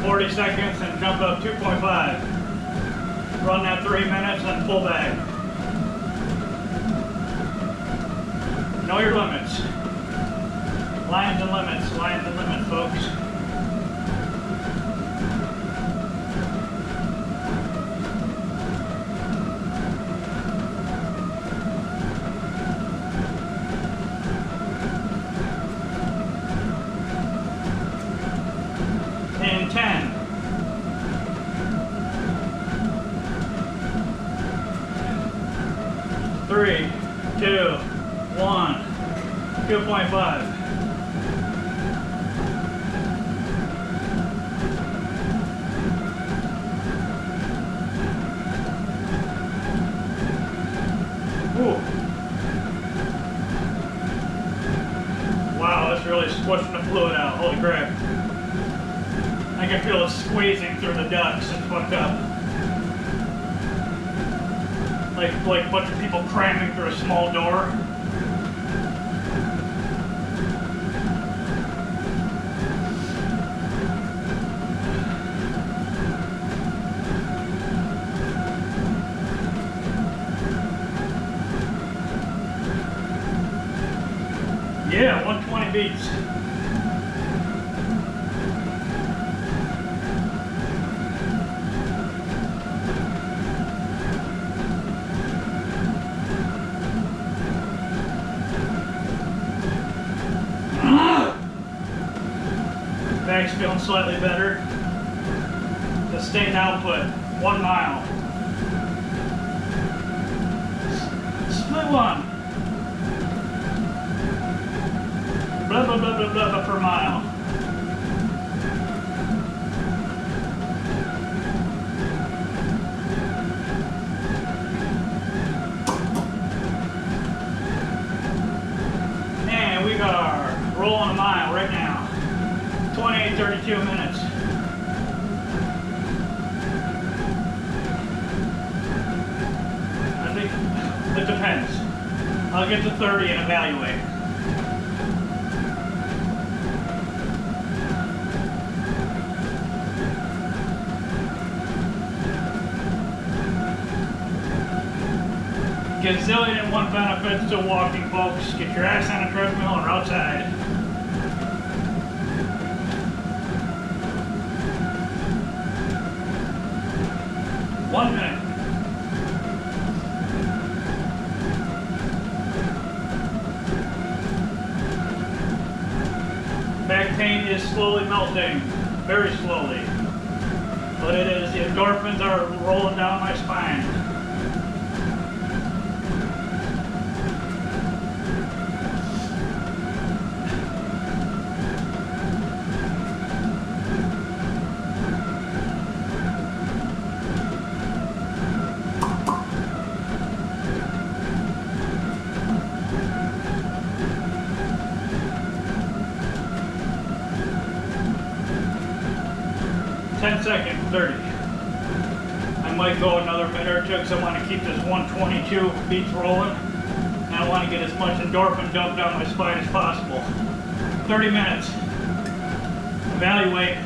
.40 seconds and jump up 2.5. Run that 3 minutes and pull back. Know your limits. Lines and limits, folks. In 10. 3, 2, 1, 2.5. Wow, that's really squishing the fluid out. Holy crap. I can feel it squeezing through the ducts. It's fucked up. Like a bunch of people cramming through a small door. Yeah, 120 beats. Back's feeling slightly better. Sustained output, 1 mile. Split one. Blah, blah, blah, blah, blah, blah per mile. And we are rolling a mile right now. 28-32 minutes. I think it depends. I'll get to 30 and evaluate. Gazillion and one benefits to walking, folks. Get your ass on a treadmill or outside. One minute. Back pain is slowly melting, very slowly. But it is, the endorphins are rolling down my spine. Seconds, 30. I might go another minute or two because I want to keep this 122 beats rolling. And I want to get as much endorphin dumped down my spine as possible. 30 minutes. Evaluate.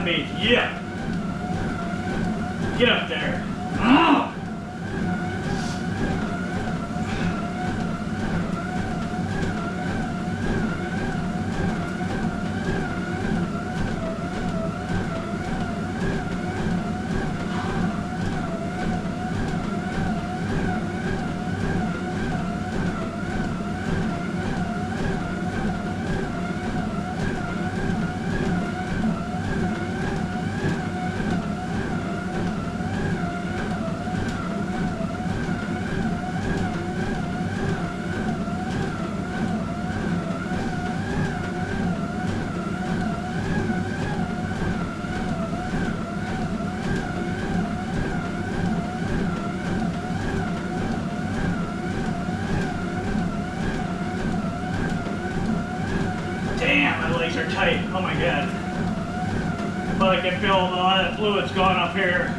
Beats. Yeah. Get up there. Oh. Are tight. Oh my god. But I can feel a lot of that fluid's gone up here.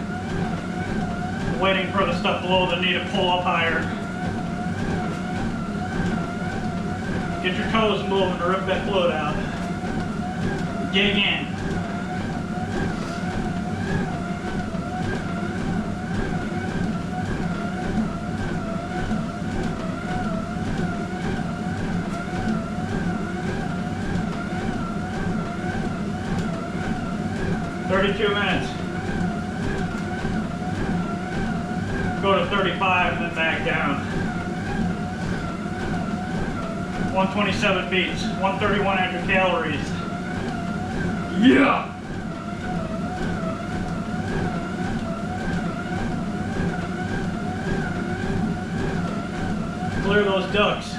Waiting for the stuff below the knee to pull up higher. Get your toes moving to rip that fluid out. Dig in. Minutes. Go to 35 and then back down. 127 beats, 131 extra calories. Yeah! Clear those ducts.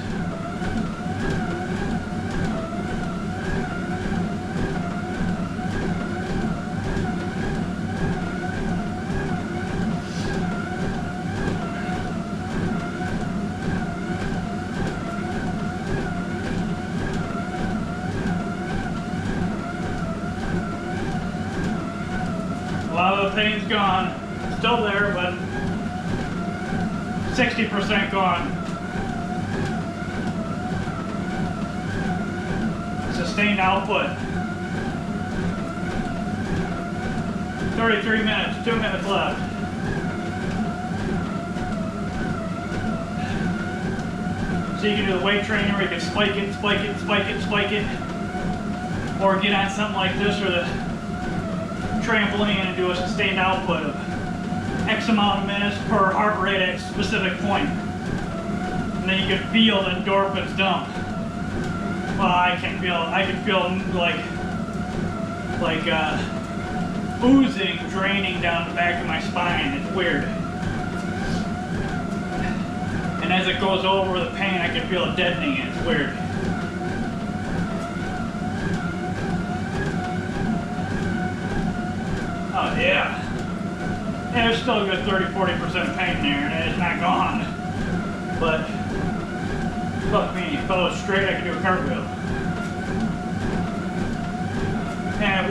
Pain's gone, still there, but 60% gone. Sustained output. 33 minutes, 2 minutes left. So you can do the weight training where you can spike it, spike it, spike it, spike it. Or get on something like this or the trampoline and do a sustained output of X amount of minutes per heart rate at a specific point. And then you can feel the endorphins dump. Well, I can feel like oozing, draining down the back of my spine. It's weird. And as it goes over the pain, I can feel it deadening. It's weird. Oh yeah. Yeah, there's still a good 30-40% pain there, and it's not gone. But fuck me, if I was straight, I could do a cartwheel.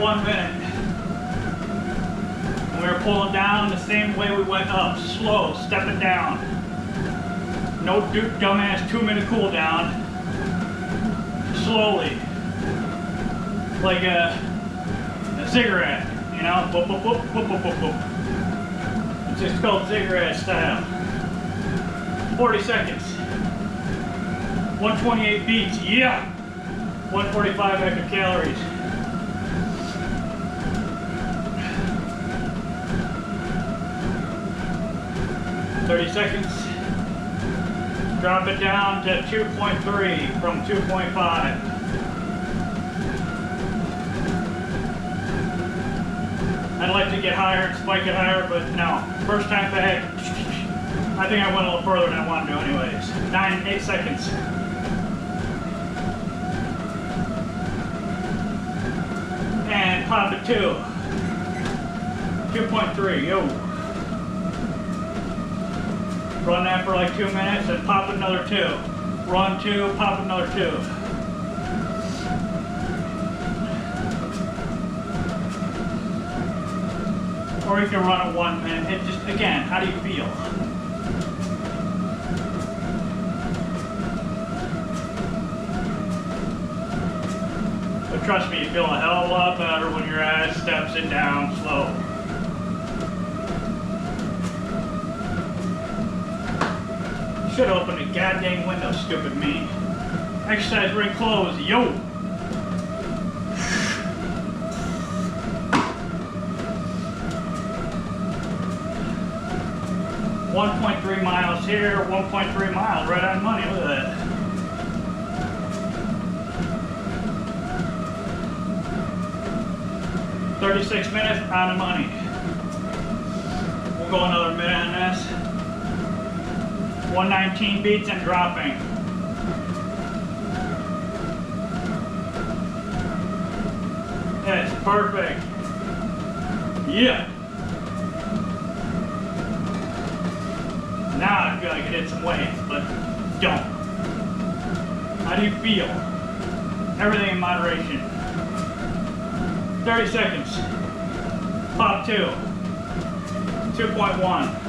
1 minute. And we were pulling down the same way we went up, slow, stepping down. No dumbass 2-minute cool down. Slowly. Like a cigarette, you know? Boop, boop, boop, boop, boop, boop, boop. It's just called cigarette style. 40 seconds. 128 beats, yeah! 145 active calories. .30 seconds. Drop it down to 2.3 from 2.5. I'd like to get higher and spike it higher, but no. First time back, I think I went a little further than I wanted to anyways. 8 seconds. And pop it 2. 2.3, yo. Run that for like 2 minutes and pop another 2. Run 2, pop another 2. Or you can run it 1 minute. It just, again, how do you feel? But trust me, you feel a hell of a lot better when your ass steps it down slow. Should open the goddamn window, stupid me. Exercise ring closed, yo! .3 miles here, 1.3 miles, right on money, look at that. .36 minutes, on the money. We'll go another minute on this. 119 beats and dropping. That's perfect. Yeah. Now I feel like I did some weight, but don't. How do you feel? Everything in moderation. 30 seconds. Pop 2. 2.1.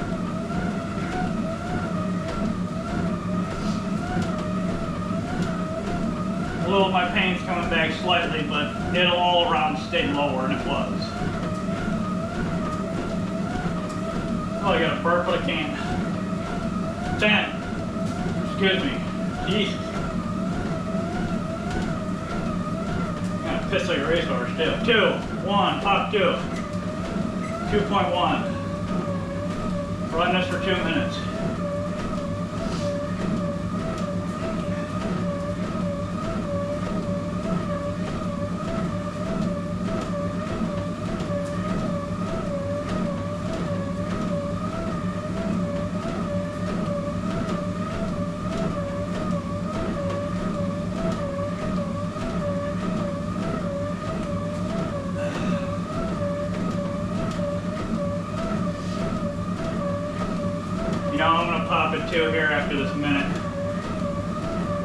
A little of my pain's coming back slightly, but it'll all around stay lower than it was. Oh, I got a burp, but I can't. 10. Excuse me. Jesus. I'm gonna piss like a racehorse too. 2, 1, pop 2. 2.1. Run this for 2 minutes. You know, I'm going to pop it 2 here after this minute.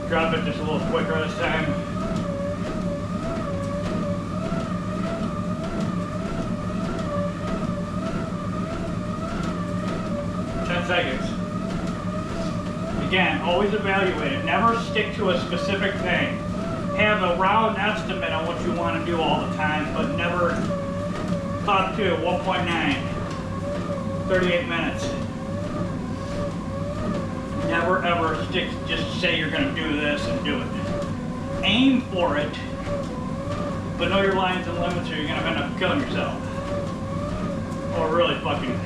Drop it just a little quicker this time. Seconds. Again, always evaluate it. Never stick to a specific thing. Have a round estimate on what you want to do all the time, but never pop 2, 1.9, 38 minutes. Never ever stick, just say you're going to do this and do it. Aim for it, but know your lines and limits or you're going to end up killing yourself. Or really fucking,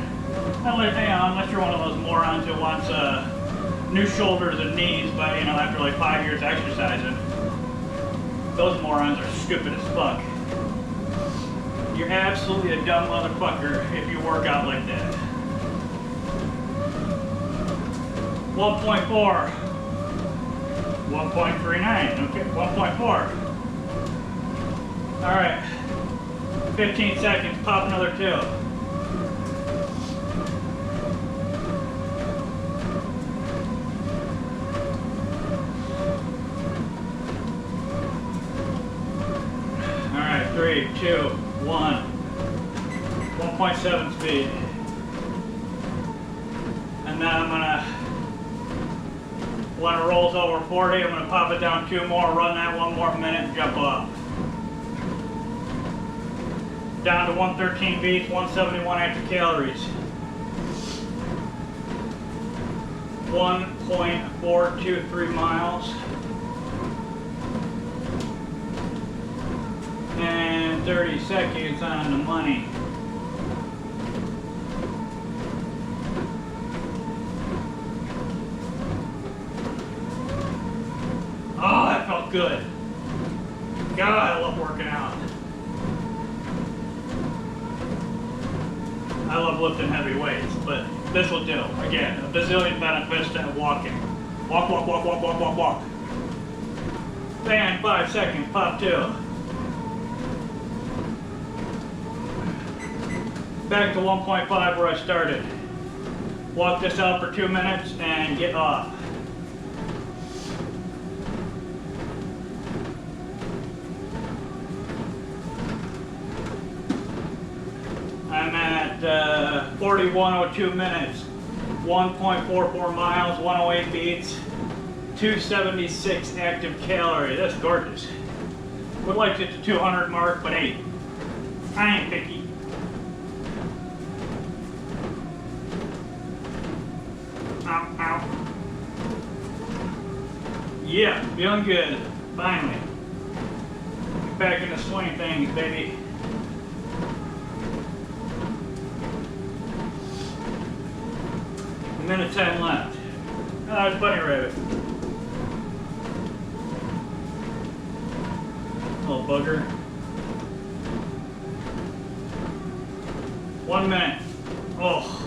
unless you're one of those morons who wants new shoulders and knees by, after like 5 years exercising. Those morons are stupid as fuck. You're absolutely a dumb motherfucker if you work out like that. 1.4. 1.39. Okay, 1.4. Alright. 15 seconds. Pop another 2. Alright, 3, 2, 1.7 speed. And then I'm gonna, when it rolls over 40, I'm gonna pop it down 2 more, run that 1 more minute and jump off. Down to 113 beats, 171 active calories. 1.423 miles. And 30 seconds on the money. Oh, that felt good. God, I love working out. I love lifting heavy weights, but this will do. Again, a bazillion benefits to walking. Walk, walk, walk, walk, walk, walk, walk. And 5 seconds, pop 2. Back to 1.5 where I started. Walk this out for 2 minutes and get off. I'm at 41:02 minutes, 1.44 miles, 108 beats, 276 active calories. That's gorgeous. Would like to get to 200 mark, but hey, I ain't picky. Ow, ow. Yeah, feeling good. Finally. Get back in the swing of things, baby. Minute 10 left. Oh, there's Bunny Rabbit. Little bugger. 1 minute. Oh.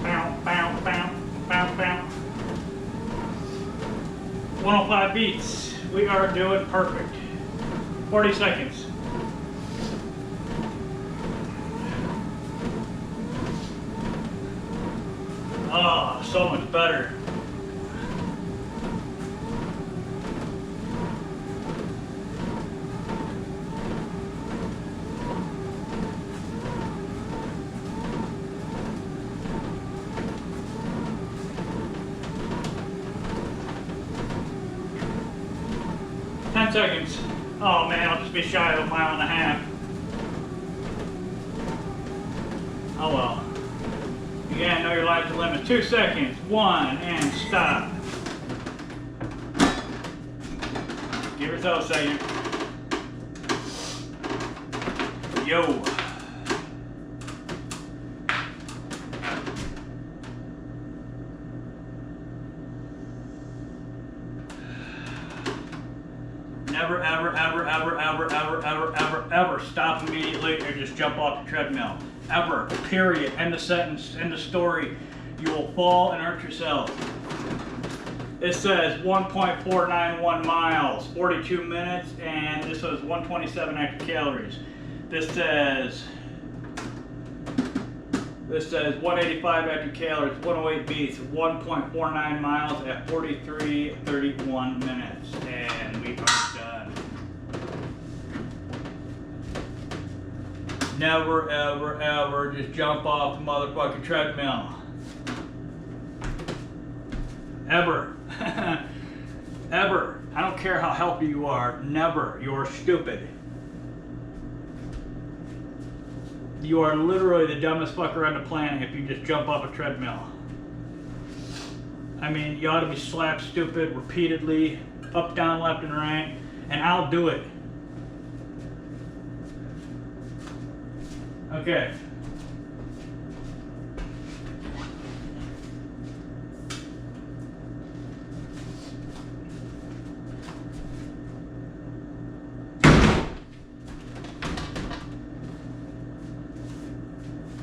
Bow, bow, bow, bow, bow. 105 beats. We are doing perfect. 40 seconds. Oh, so much better. Seconds. Oh man, I'll just be shy of 1.5 miles. Oh well. You gotta know your life's a limit. 2 seconds. 1 and stop. Give yourself a second. Yo. Never, ever, ever, ever, ever, ever, ever, ever, ever stop immediately or just jump off the treadmill. Ever. Period. End the sentence. End the story. You will fall and hurt yourself. It says 1.491 miles, 42 minutes, and this was 127 active calories. This says 185 active calories, 108 beats, 1.49 miles at 43:31 minutes, and we are done. Never, ever, ever just jump off the motherfucking treadmill. Ever. Ever. I don't care how healthy you are. Never. You're stupid. You are literally the dumbest fucker on the planet if you just jump off a treadmill. I mean, you ought to be slapped stupid repeatedly, up, down, left, and right, and I'll do it. Okay.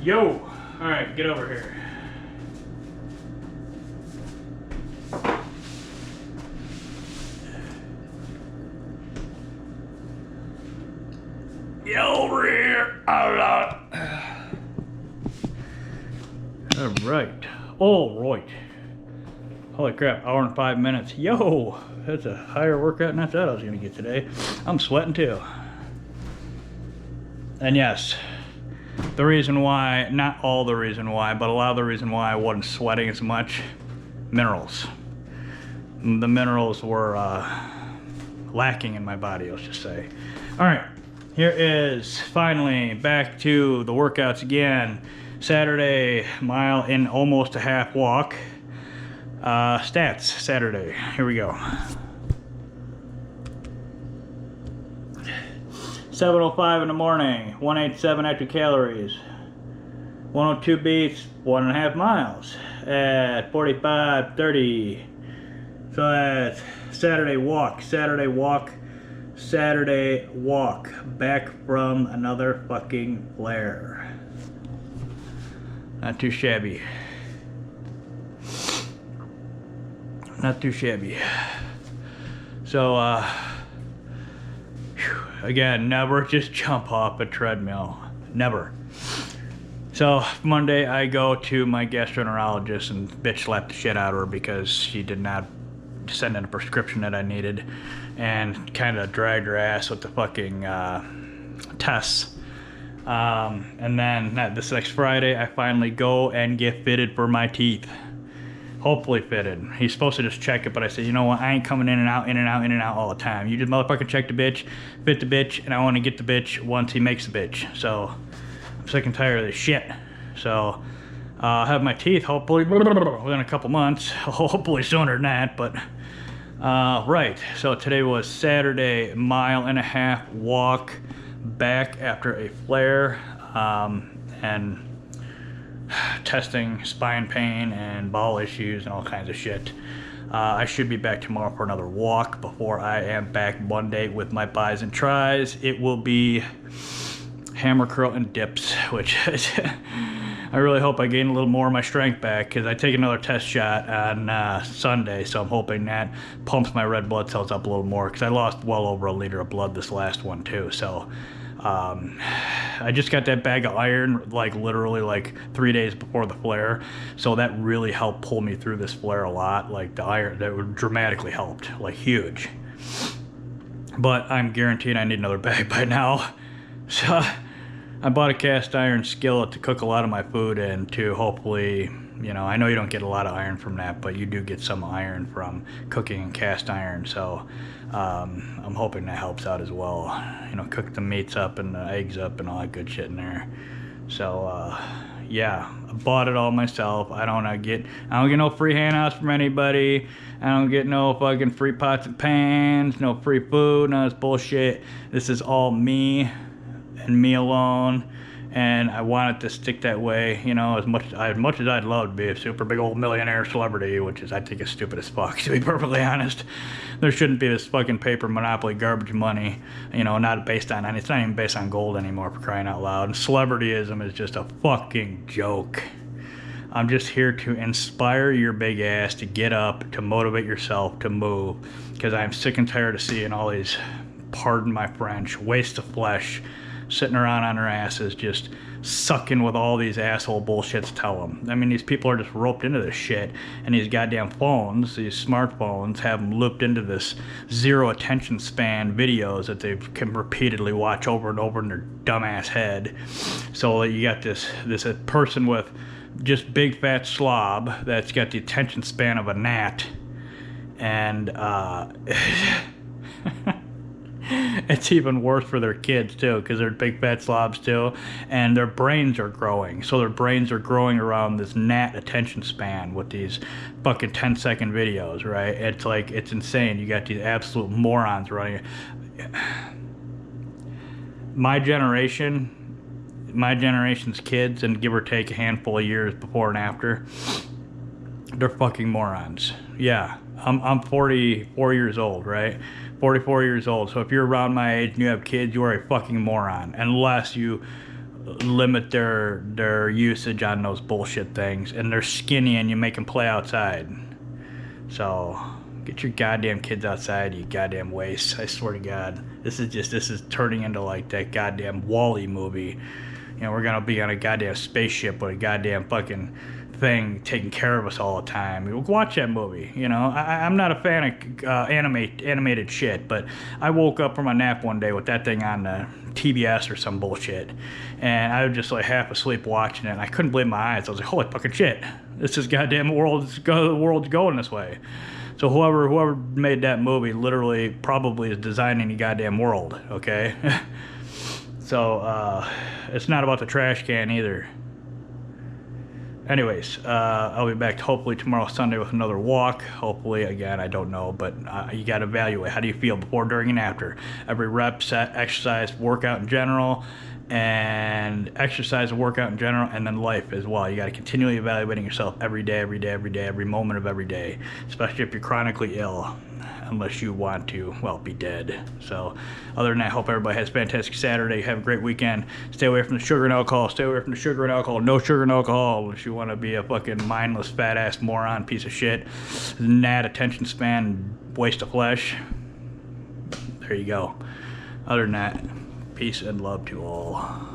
Yo! Alright, get over here. Get over here! Alright, All right. Holy crap, hour and 5 minutes. Yo, that's a higher workout than I thought I was gonna get today. I'm sweating too. And yes, the reason why, not all the reason why, but a lot of the reason why I wasn't sweating as much, minerals. The minerals were lacking in my body, let's just say. All right, here is finally back to the workouts again. Saturday, mile and almost a half walk. Stats, Saturday, here we go. 7:05 in the morning, 187 active calories. 102 beats, 1.5 miles at 45:30. So that's Saturday walk, Saturday walk, Saturday walk. Back from another fucking flare. Not too shabby. Not too shabby. So, again, never just jump off a treadmill. Never. So, Monday I go to my gastroenterologist and bitch slapped the shit out of her because she did not send in a prescription that I needed and kind of dragged her ass with the fucking tests. And then this next Friday I finally go and get fitted for my teeth. Hopefully fitted. He's supposed to just check it, but I said, you know what, I ain't coming in and out, in and out, in and out all the time. You just motherfucking check the bitch, fit the bitch, and I want to get the bitch once he makes the bitch. So, I'm sick and tired of this shit. So, I'll have my teeth hopefully within a couple months. Hopefully sooner than that, but, right. So today was Saturday, 1.5 mile walk back after a flare, and testing spine pain and bowel issues and all kinds of shit. I should be back tomorrow for another walk before I am back Monday with my bis and tris. It will be hammer curl and dips, which is I really hope I gain a little more of my strength back because I take another test shot on Sunday, so I'm hoping that pumps my red blood cells up a little more because I lost well over 1 liter of blood this last one too. So I just got that bag of iron like literally like 3 days before the flare, so that really helped pull me through this flare a lot. Like the iron, that dramatically helped, like huge. But I'm guaranteed I need another bag by now. So I bought a cast iron skillet to cook a lot of my food in to hopefully, you know, I know you don't get a lot of iron from that, but you do get some iron from cooking in cast iron. So I'm hoping that helps out as well. You know, cook the meats up and the eggs up and all that good shit in there. So yeah, I bought it all myself. I don't get no free handouts from anybody. I don't get no fucking free pots and pans, no free food, none of this bullshit. This is all me and me alone. And I want it to stick that way, you know, as much as I'd love to be a super big old millionaire celebrity, which is, I think, is stupid as fuck, to be perfectly honest. There shouldn't be this fucking paper monopoly garbage money, you know, not based on, and it's not even based on gold anymore, for crying out loud. And celebrityism is just a fucking joke. I'm just here to inspire your big ass to get up, to motivate yourself to move, because I'm sick and tired of seeing all these, pardon my French, waste of flesh sitting around on their asses just sucking with all these asshole bullshits tell them. I mean, these people are just roped into this shit, and these goddamn phones, these smartphones, have them looped into this zero attention span videos that they can repeatedly watch over and over in their dumbass head. So you got this person with just big fat slob that's got the attention span of a gnat, and it's even worse for their kids too, because they're big fat slobs too, and their brains are growing. So their brains are growing around this gnat attention span with these fucking 10-second videos, right? It's like, it's insane. You got these absolute morons running. My generation's kids, and give or take a handful of years before and after, they're fucking morons. Yeah, I'm 44 years old, right? 44 years old. So if you're around my age and you have kids, you are a fucking moron, unless you limit their usage on those bullshit things, and they're skinny and you make them play outside. So get your goddamn kids outside, you goddamn waste. I swear to God, this is turning into like that goddamn Wall-E movie. You know, we're gonna be on a goddamn spaceship with a goddamn fucking thing taking care of us all the time. We'll watch that movie. You know, I'm not a fan of animated shit, but I woke up from a nap one day with that thing on the TBS or some bullshit, and I was just like half asleep watching it, and I couldn't believe my eyes. I was like, holy fucking shit, this is goddamn the world's going this way. So whoever made that movie literally probably is designing the goddamn world, okay? So it's not about the trash can either. Anyways, I'll be back hopefully tomorrow Sunday with another walk. Hopefully, again, I don't know, but you got to evaluate. How do you feel before, during, and after? Every rep, set, exercise, workout in general, and exercise and workout in general, and then life as well. You got to continually evaluating yourself every day, every moment of every day, especially if you're chronically ill, unless you want to, well, be dead. So other than that, I hope everybody has a fantastic Saturday. Have a great weekend. Stay away from the sugar and alcohol. Stay away from the sugar and alcohol. No sugar and alcohol unless you want to be a fucking mindless, fat-ass moron, piece of shit, gnat, attention span, waste of flesh. There you go. Other than that, peace and love to all.